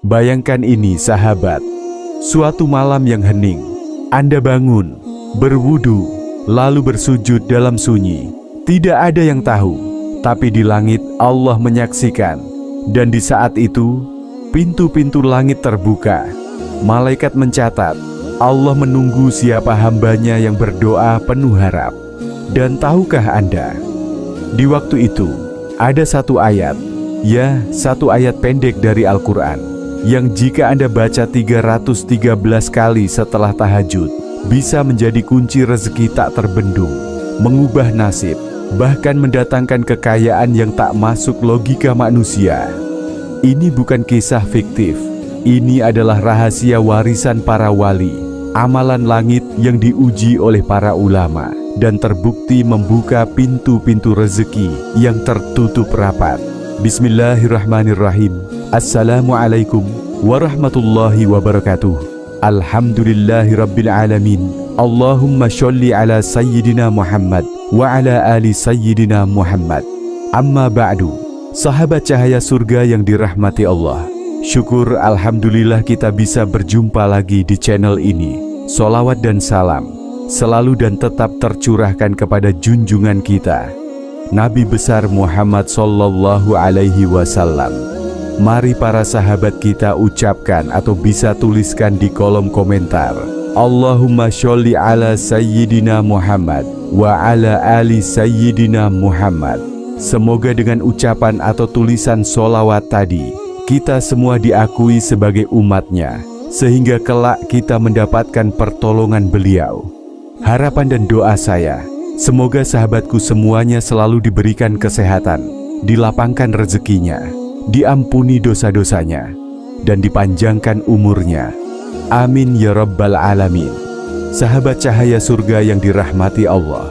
Bayangkan ini sahabat, suatu malam yang hening, Anda bangun, berwudu, lalu bersujud dalam sunyi. Tidak ada yang tahu, tapi di langit Allah menyaksikan. Dan di saat itu, pintu-pintu langit terbuka. Malaikat mencatat, Allah menunggu siapa hambanya yang berdoa penuh harap. Dan tahukah Anda, di waktu itu, ada satu ayat, satu ayat pendek dari Al-Quran, yang jika Anda baca 313 kali setelah tahajud, bisa menjadi kunci rezeki tak terbendung, mengubah nasib, bahkan mendatangkan kekayaan yang tak masuk logika manusia. Ini bukan kisah fiktif, ini adalah rahasia warisan para wali, amalan langit yang diuji oleh para ulama, dan terbukti membuka pintu-pintu rezeki yang tertutup rapat. Bismillahirrahmanirrahim. Assalamualaikum warahmatullahi wabarakatuh. Alhamdulillahirabbil alamin. Allahumma sholli ala sayyidina Muhammad wa ala ali sayyidina Muhammad. Amma ba'du. Sahabat cahaya surga yang dirahmati Allah, syukur alhamdulillah kita bisa berjumpa lagi di channel ini. Sholawat dan salam selalu dan tetap tercurahkan kepada junjungan kita, Nabi besar Muhammad Sallallahu Alaihi Wasallam. Mari para sahabat kita ucapkan atau bisa tuliskan di kolom komentar, Allahumma sholli ala sayyidina Muhammad wa ala ali sayyidina Muhammad. Semoga dengan ucapan atau tulisan sholawat tadi, kita semua diakui sebagai umatnya, sehingga kelak kita mendapatkan pertolongan beliau. Harapan dan doa saya, semoga sahabatku semuanya selalu diberikan kesehatan, dilapangkan rezekinya, diampuni dosa-dosanya, dan dipanjangkan umurnya. Amin ya rabbal alamin. Sahabat cahaya surga yang dirahmati Allah,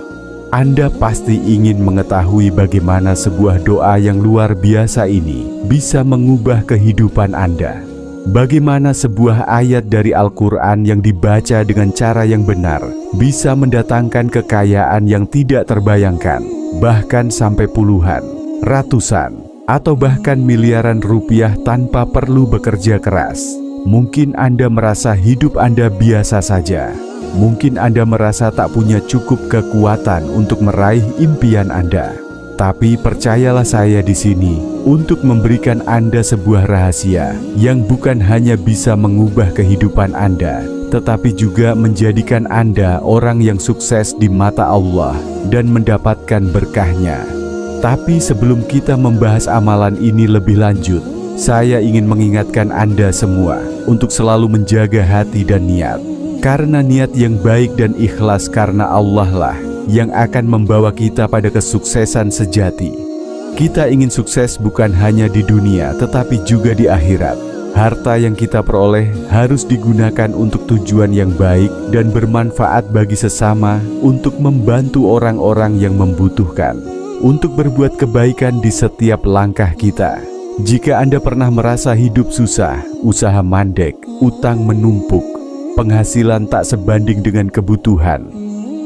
Anda pasti ingin mengetahui bagaimana sebuah doa yang luar biasa ini bisa mengubah kehidupan Anda. Bagaimana sebuah ayat dari Al-Quran yang dibaca dengan cara yang benar bisa mendatangkan kekayaan yang tidak terbayangkan, bahkan sampai puluhan, ratusan, atau bahkan miliaran rupiah tanpa perlu bekerja keras. Mungkin Anda merasa hidup Anda biasa saja. Mungkin Anda merasa tak punya cukup kekuatan untuk meraih impian Anda. Tapi percayalah saya di sini untuk memberikan Anda sebuah rahasia yang bukan hanya bisa mengubah kehidupan Anda, tetapi juga menjadikan Anda orang yang sukses di mata Allah dan mendapatkan berkahnya. Tapi sebelum kita membahas amalan ini lebih lanjut, saya ingin mengingatkan Anda semua untuk selalu menjaga hati dan niat. Karena niat yang baik dan ikhlas karena Allah lah yang akan membawa kita pada kesuksesan sejati. Kita ingin sukses bukan hanya di dunia, tetapi juga di akhirat. Harta yang kita peroleh harus digunakan untuk tujuan yang baik dan bermanfaat bagi sesama, untuk membantu orang-orang yang membutuhkan, untuk berbuat kebaikan di setiap langkah kita. Jika Anda pernah merasa hidup susah, usaha mandek, utang menumpuk, penghasilan tak sebanding dengan kebutuhan,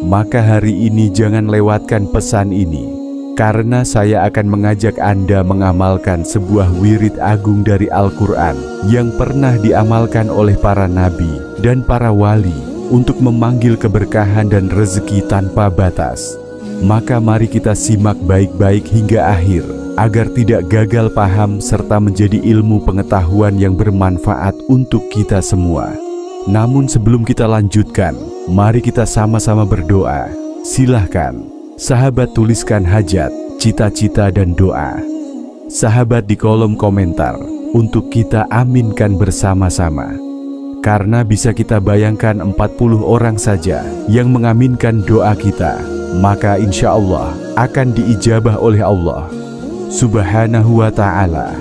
maka hari ini jangan lewatkan pesan ini, karena saya akan mengajak Anda mengamalkan sebuah wirid agung dari Al-Quran yang pernah diamalkan oleh para nabi dan para wali untuk memanggil keberkahan dan rezeki tanpa batas. Maka mari kita simak baik-baik hingga akhir, agar tidak gagal paham serta menjadi ilmu pengetahuan yang bermanfaat untuk kita semua. Namun sebelum kita lanjutkan, mari kita sama-sama berdoa. Silahkan, sahabat tuliskan hajat, cita-cita dan doa. Sahabat di kolom komentar, untuk kita aminkan bersama-sama. Karena bisa kita bayangkan 40 orang saja yang mengaminkan doa kita, maka insya Allah akan diijabah oleh Allah Subhanahu wa ta'ala.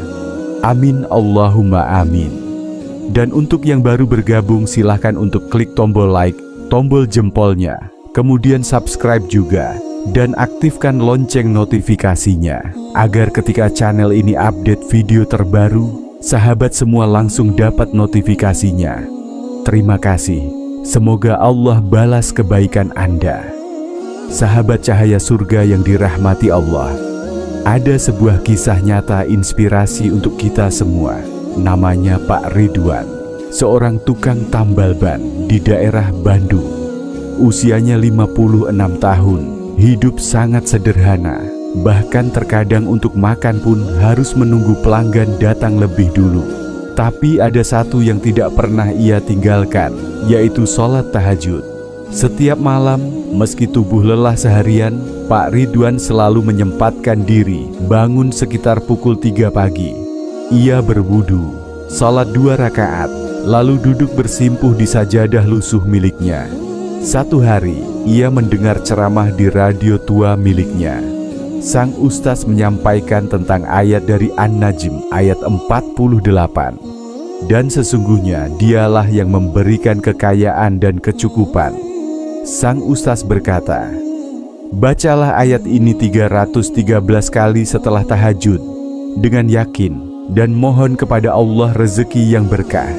Amin Allahumma amin. Dan untuk yang baru bergabung, silahkan untuk klik tombol like, tombol jempolnya, kemudian subscribe juga, dan aktifkan lonceng notifikasinya, agar ketika channel ini update video terbaru, sahabat semua langsung dapat notifikasinya. Terima kasih, semoga Allah balas kebaikan Anda. Sahabat cahaya surga yang dirahmati Allah, ada sebuah kisah nyata inspirasi untuk kita semua. namanya Pak Ridwan, seorang tukang tambal ban di daerah Bandung. Usianya 56 tahun, hidup sangat sederhana. Bahkan terkadang untuk makan pun harus menunggu pelanggan datang lebih dulu. Tapi ada satu yang tidak pernah ia tinggalkan, yaitu sholat tahajud. Setiap malam, meski tubuh lelah seharian, Pak Ridwan selalu menyempatkan diri bangun sekitar pukul 3 pagi. Ia berwudu, sholat 2 rakaat, lalu duduk bersimpuh di sajadah lusuh miliknya. Satu hari, ia mendengar ceramah di radio tua miliknya. Sang ustaz menyampaikan tentang ayat dari An-Najm ayat 48. Dan sesungguhnya dialah yang memberikan kekayaan dan kecukupan. Sang ustaz berkata, bacalah ayat ini 313 kali setelah tahajud dengan yakin dan mohon kepada Allah rezeki yang berkah.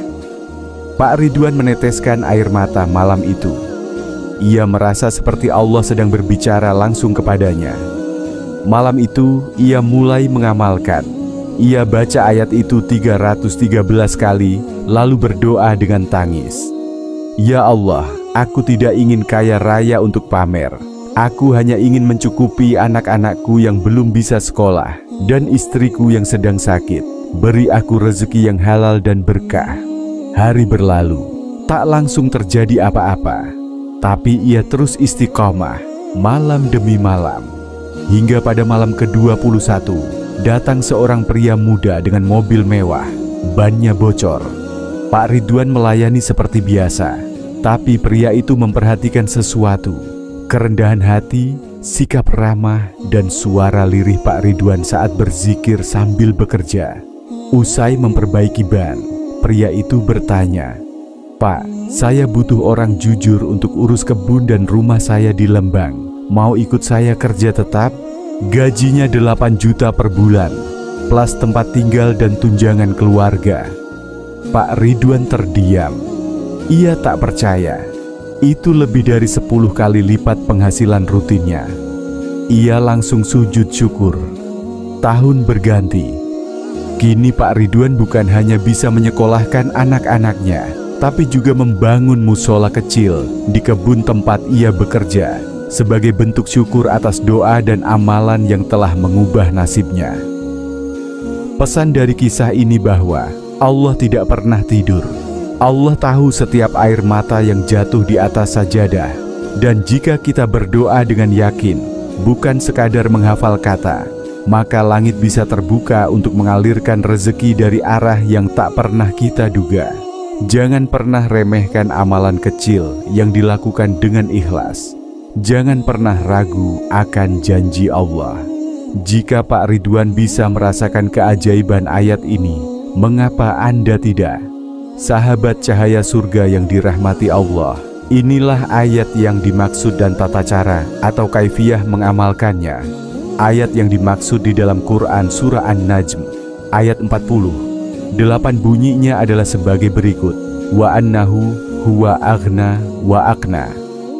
Pak Ridwan meneteskan air mata malam itu. Ia merasa seperti Allah sedang berbicara langsung kepadanya. Malam itu ia mulai mengamalkan. Ia baca ayat itu 313 kali lalu berdoa dengan tangis. Ya Allah, aku tidak ingin kaya raya untuk pamer. Aku hanya ingin mencukupi anak-anakku yang belum bisa sekolah dan istriku yang sedang sakit. Beri aku rezeki yang halal dan berkah. Hari berlalu, tak langsung terjadi apa-apa. Tapi ia terus istiqomah, malam demi malam. Hingga pada malam ke-21, datang seorang pria muda dengan mobil mewah, bannya bocor. Pak Ridwan melayani seperti biasa, tapi pria itu memperhatikan sesuatu. Kerendahan hati, sikap ramah, dan suara lirih Pak Ridwan saat berzikir sambil bekerja. Usai memperbaiki ban, pria itu bertanya, Pak, saya butuh orang jujur untuk urus kebun dan rumah saya di Lembang. Mau ikut saya kerja tetap? Gajinya 8 juta per bulan, plus tempat tinggal dan tunjangan keluarga. Pak Ridwan terdiam. Ia tak percaya. Itu lebih dari 10 kali lipat penghasilan rutinnya. Ia langsung sujud syukur. Tahun berganti. Kini Pak Ridwan bukan hanya bisa menyekolahkan anak-anaknya, tapi juga membangun musola kecil di kebun tempat ia bekerja, sebagai bentuk syukur atas doa dan amalan yang telah mengubah nasibnya. Pesan dari kisah ini bahwa Allah tidak pernah tidur. Allah tahu setiap air mata yang jatuh di atas sajadah. Dan jika kita berdoa dengan yakin, bukan sekadar menghafal kata, maka langit bisa terbuka untuk mengalirkan rezeki dari arah yang tak pernah kita duga. Jangan pernah remehkan amalan kecil yang dilakukan dengan ikhlas. Jangan pernah ragu akan janji Allah. Jika Pak Ridwan bisa merasakan keajaiban ayat ini, mengapa Anda tidak? Sahabat cahaya surga yang dirahmati Allah, inilah ayat yang dimaksud dan tata cara atau kaifiyah mengamalkannya. Ayat yang dimaksud di dalam Quran surah An-Najm ayat 40. 8 bunyinya adalah sebagai berikut. Wa annahu huwa aghna wa aqna.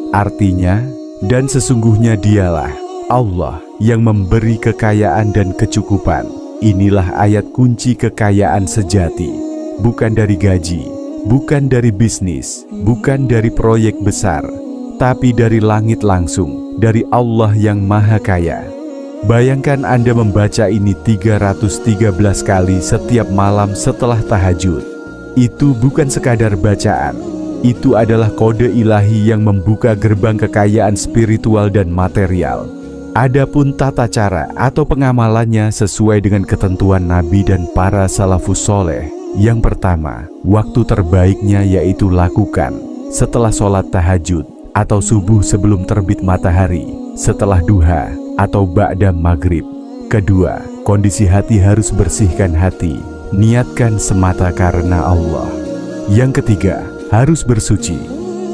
Artinya, dan sesungguhnya dialah Allah yang memberi kekayaan dan kecukupan. Inilah ayat kunci kekayaan sejati. Bukan dari gaji, bukan dari bisnis, bukan dari proyek besar, tapi dari langit langsung, dari Allah yang Maha Kaya. Bayangkan Anda membaca ini 313 kali setiap malam setelah tahajud. Itu bukan sekadar bacaan. Itu adalah kode ilahi yang membuka gerbang kekayaan spiritual dan material. Adapun tata cara atau pengamalannya sesuai dengan ketentuan Nabi dan para salafus soleh. Yang pertama, waktu terbaiknya yaitu lakukan setelah sholat tahajud atau subuh sebelum terbit matahari, setelah duha atau ba'da maghrib. Kedua, kondisi hati harus bersihkan hati, niatkan semata karena Allah. Yang ketiga, harus bersuci.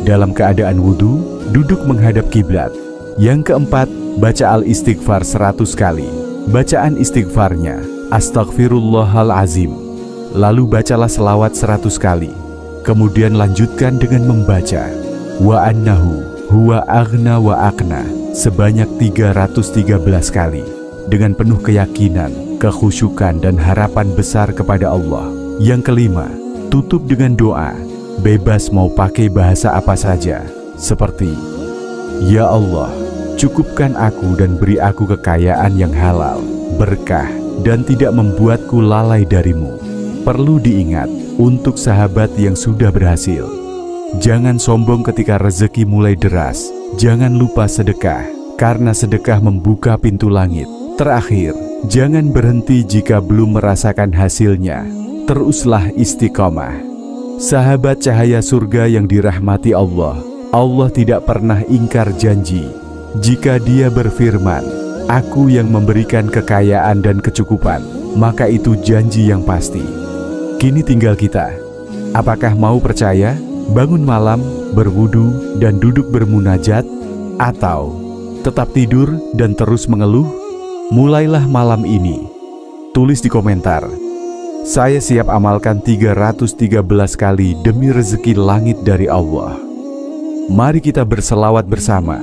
Dalam keadaan wudhu, duduk menghadap kiblat. Yang keempat, baca al-istighfar 100 kali. Bacaan istighfarnya, Astaghfirullahalazim. Lalu bacalah selawat 100 kali. Kemudian lanjutkan dengan membaca Wa annahu huwa aghna wa aqna sebanyak 313 kali. Dengan penuh keyakinan, kekhusyukan dan harapan besar kepada Allah. Yang kelima, tutup dengan doa. Bebas mau pakai bahasa apa saja, seperti Ya Allah, cukupkan aku dan beri aku kekayaan yang halal, berkah, dan tidak membuatku lalai darimu. Perlu diingat untuk sahabat yang sudah berhasil. Jangan sombong ketika rezeki mulai deras. Jangan lupa sedekah, karena sedekah membuka pintu langit. Terakhir, jangan berhenti jika belum merasakan hasilnya. Teruslah istiqomah. Sahabat cahaya surga yang dirahmati Allah, Allah tidak pernah ingkar janji. Jika Dia berfirman, Aku yang memberikan kekayaan dan kecukupan, maka itu janji yang pasti. Kini tinggal kita. Apakah mau percaya, bangun malam, berwudu, dan duduk bermunajat, atau tetap tidur dan terus mengeluh? Mulailah malam ini. Tulis di komentar, saya siap amalkan 313 kali demi rezeki langit dari Allah. Mari kita berselawat bersama.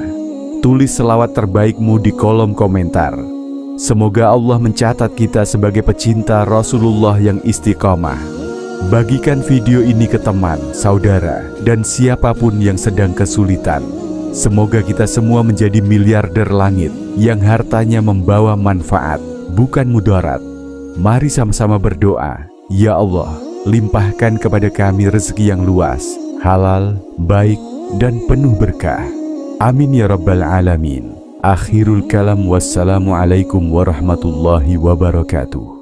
Tulis selawat terbaikmu di kolom komentar. Semoga Allah mencatat kita sebagai pecinta Rasulullah yang istiqomah. Bagikan video ini ke teman, saudara, dan siapapun yang sedang kesulitan. Semoga kita semua menjadi miliarder langit yang hartanya membawa manfaat, bukan mudarat. Mari sama-sama berdoa, Ya Allah, limpahkan kepada kami rezeki yang luas, halal, baik, dan penuh berkah. Amin ya rabbal alamin. Akhirul kalam, wassalamualaikum warahmatullahi wabarakatuh.